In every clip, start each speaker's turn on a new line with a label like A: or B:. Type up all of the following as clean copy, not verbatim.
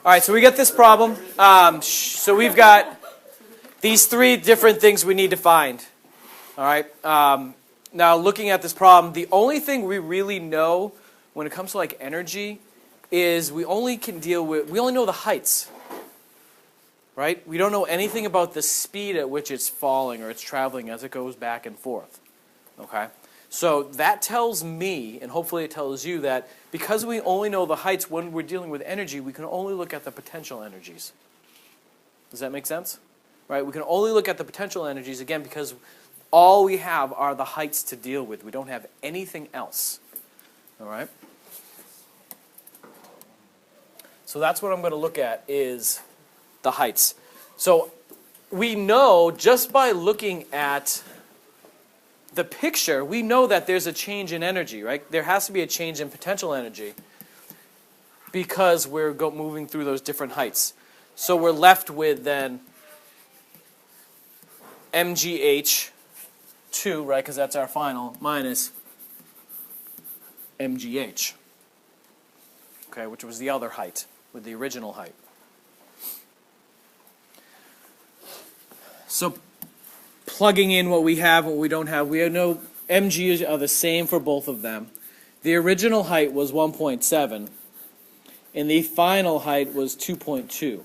A: All right, so we get this problem. So we've got these three different things we need to find. All right. Now, looking at this problem, the only thing we really know when it comes to like energy is we only know the heights. Right? We don't know anything about the speed at which it's falling or it's traveling as it goes back and forth. Okay? So that tells me, and hopefully it tells you, that because we only know the heights when we're dealing with energy, we can only look at the potential energies. Does that make sense? Right? We can only look at the potential energies, again, because all we have are the heights to deal with. We don't have anything else. All right? So that's what I'm going to look at is the heights. So we know just by looking at the picture, we know that there's a change in energy, right? There has to be a change in potential energy because we're moving through those different heights. So we're left with then mgh2, right, because that's our final, minus mgh, okay, which was the other height, with the original height. So plugging in what we have and what we don't have, we know mg are the same for both of them. The original height was 1.7, and the final height was 2.2.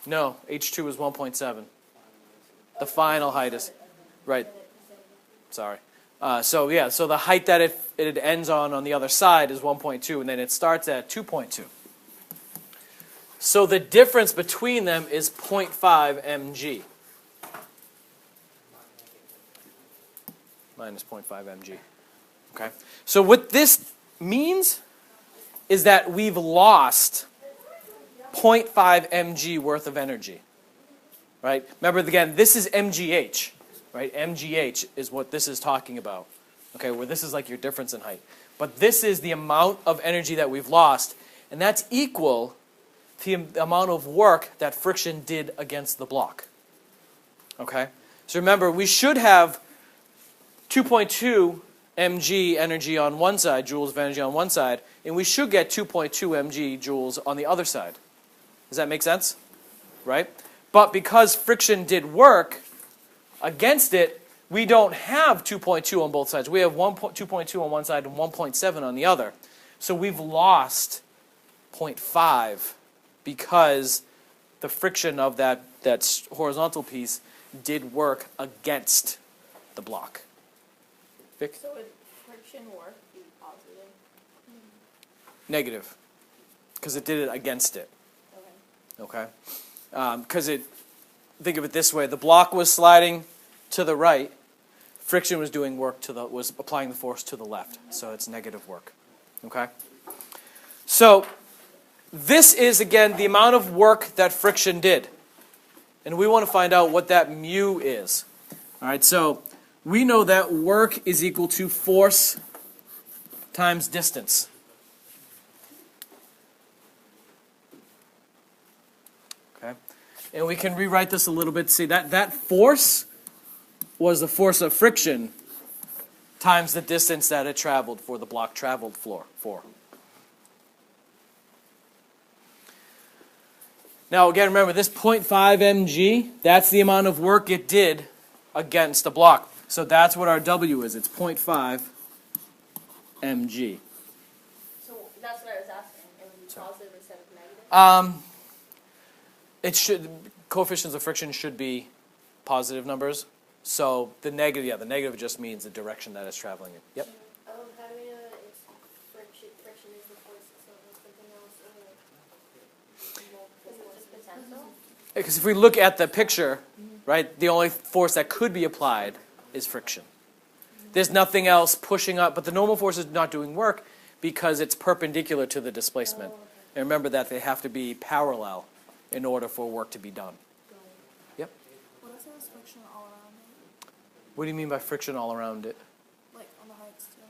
A: No, h2 is 1.7. The final height is, right, sorry. So the height that it ends on the other side is 1.2, and then it starts at 2.2. So the difference between them is 0.5 mg. Minus 0.5 mg. Okay? So what this means is that we've lost 0.5 mg worth of energy. Right? Remember, again, this is mgh. Right? mgh is what this is talking about. Okay, where this is like your difference in height. But this is the amount of energy that we've lost, and that's equal to the amount of work that friction did against the block. Okay? So remember, we should have 2.2 mg energy on one side, joules of energy on one side, and we should get 2.2 mg joules on the other side. Does that make sense? Right? But because friction did work against it, we don't have 2.2 on both sides. We have 2.2 on one side and 1.7 on the other. So we've lost 0.5 because the friction of that horizontal piece did work against the block. Vic?
B: So would friction work be positive?
A: Negative. Because it did it against it. Okay? Because think of it this way, the block was sliding to the right, friction was doing work was applying the force to the left. So it's negative work. Okay? So this is, again, the amount of work that friction did. And we want to find out what that mu is. All right, so we know that work is equal to force times distance. Okay? And we can rewrite this a little bit. See, that force was the force of friction times the distance that it traveled for the block traveled for. Now, again, remember, this 0.5 mg, that's the amount of work it did against the block. So that's what our W is. It's 0.5 mg.
B: So that's what I was asking. It would be positive instead of
A: negative? Coefficients of friction should be positive numbers. So the negative just means the direction that it's traveling in. Yep.
B: How do we know that it's friction is the force, so something else? Potential?
A: Because if we look at the picture, right, the only force that could be applied is friction. There's nothing else pushing up, but the normal force is not doing work because it's perpendicular to the displacement. And remember that they have to be parallel in order for work to be done. Yep.
C: What if there was friction all around it?
A: What do you mean by friction all around it?
C: Like on the heights too?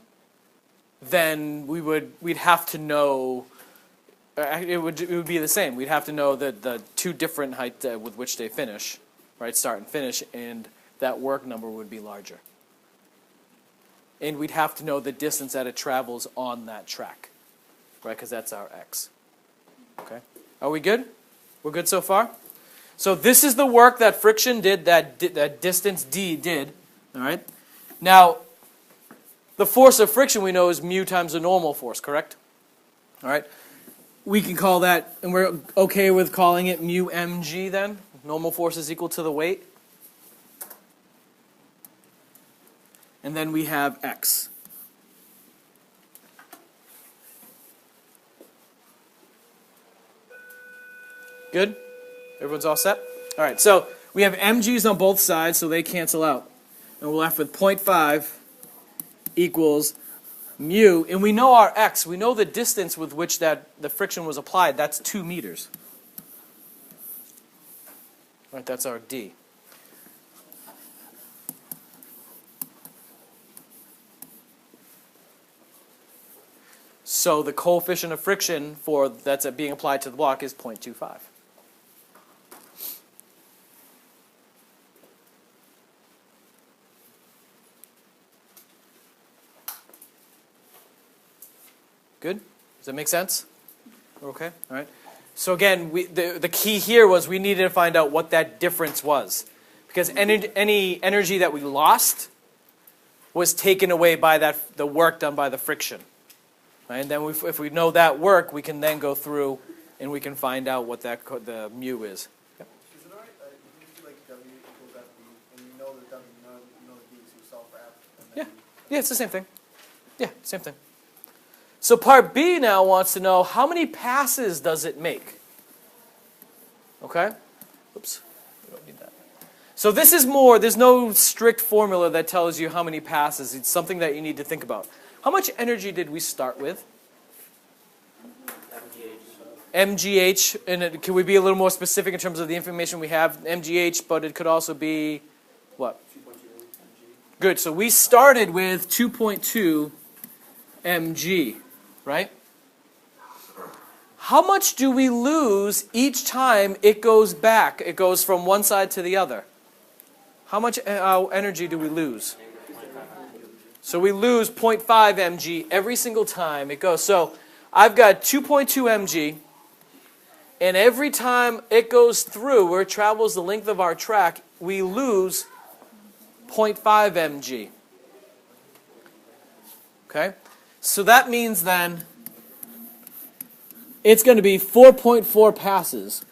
A: Then we'd have to know. It would be the same. We'd have to know the two different heights with which they finish, right? Start and finish, and that work number would be larger. And we'd have to know the distance that it travels on that track. right? Because that's our x. Okay, are we good? We're good so far? So this is the work that friction did, that distance d did, all right? Now, the force of friction we know is mu times the normal force, correct? All right? We can call that, and we're okay with calling it mu mg then? Normal force is equal to the weight. And then we have x. Good? Everyone's all set? All right, so we have mg's on both sides, so they cancel out. And we're left with 0.5 equals mu. And we know our x. We know the distance with which the friction was applied. That's 2 meters. All right, that's our d. So the coefficient of friction that's being applied to the block is 0.25. Good? Does that make sense? Okay? All right. So again, the key here was we needed to find out what that difference was. Because any energy that we lost was taken away by the work done by the friction. Right? And then if we know that work, we can then go through and we can find out what the mu is. Yep.
D: Is it alright? You do like W equals FD, and you know the W, you know the D, so you solve for F. And then
A: Yeah, it's the same thing. Yeah, same thing. So part B now wants to know how many passes does it make? Okay? Oops. We don't need that. So this is more, there's no strict formula that tells you how many passes. It's something that you need to think about. How much energy did we start with? MGH. And can we be a little more specific in terms of the information we have? MGH, but it could also be what? 2.2 mg. Good. So we started with 2.2 mg, right? How much do we lose each time it goes back? It goes from one side to the other. How much energy do we lose? So we lose 0.5 mg every single time it goes. So I've got 2.2 mg, and every time it goes through, where it travels the length of our track, we lose 0.5 mg. Okay? So that means then it's going to be 4.4 passes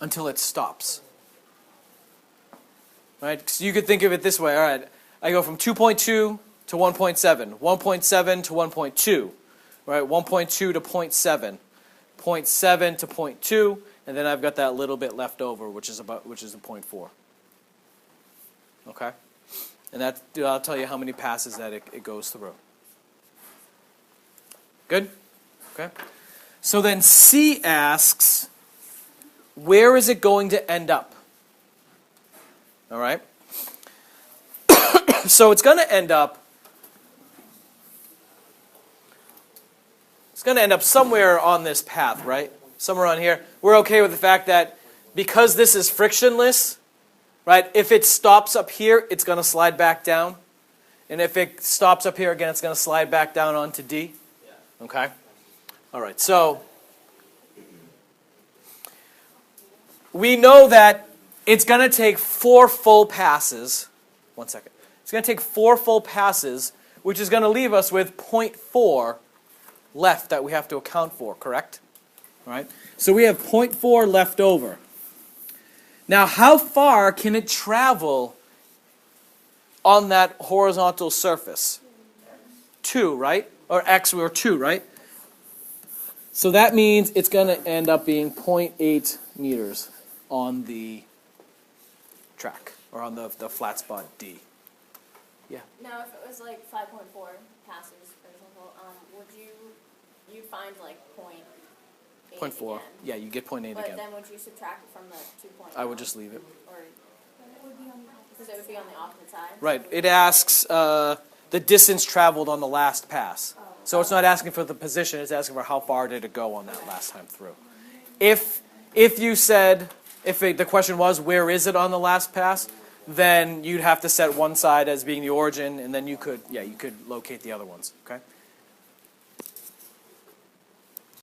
A: until it stops. Right? So you could think of it this way. All right, I go from 2.2 to 1.7, 1.7 to 1.2, right? 1.2 to 0.7, 0.7 to 0.2, and then I've got that little bit left over, which is a 0.4. Okay? And I'll tell you how many passes that it goes through. Good? Okay. So then C asks, where is it going to end up? All right? So it's going to end up somewhere on this path, right? Somewhere on here. We're okay with the fact that because this is frictionless, right? If it stops up here, it's going to slide back down. And if it stops up here again, it's going to slide back down onto D. Okay? All right, so we know that it's going to take 4 full passes. One second. It's going to take 4 full passes, which is going to leave us with 0.4 left that we have to account for, correct? All right, so we have 0.4 left over. Now, how far can it travel on that horizontal surface? 2, right? Or x, or 2, right? So that means it's going to end up being 0.8 meters on the track, or on the flat spot D. Yeah.
B: Now, if it was like 5.4 passes, for example, would you find like 0.8
A: 0.4.
B: again?
A: Yeah, you get 0.8
B: But
A: again.
B: then would you subtract it from the 2.1?
A: I would just leave it.
B: Or because it would be on the opposite side.
A: Right. It asks the distance traveled on the last pass. So it's not asking for the position, it's asking for how far did it go on that last time through. If you said, the question was, where is it on the last pass, then you'd have to set one side as being the origin, and then you could locate the other ones. Okay?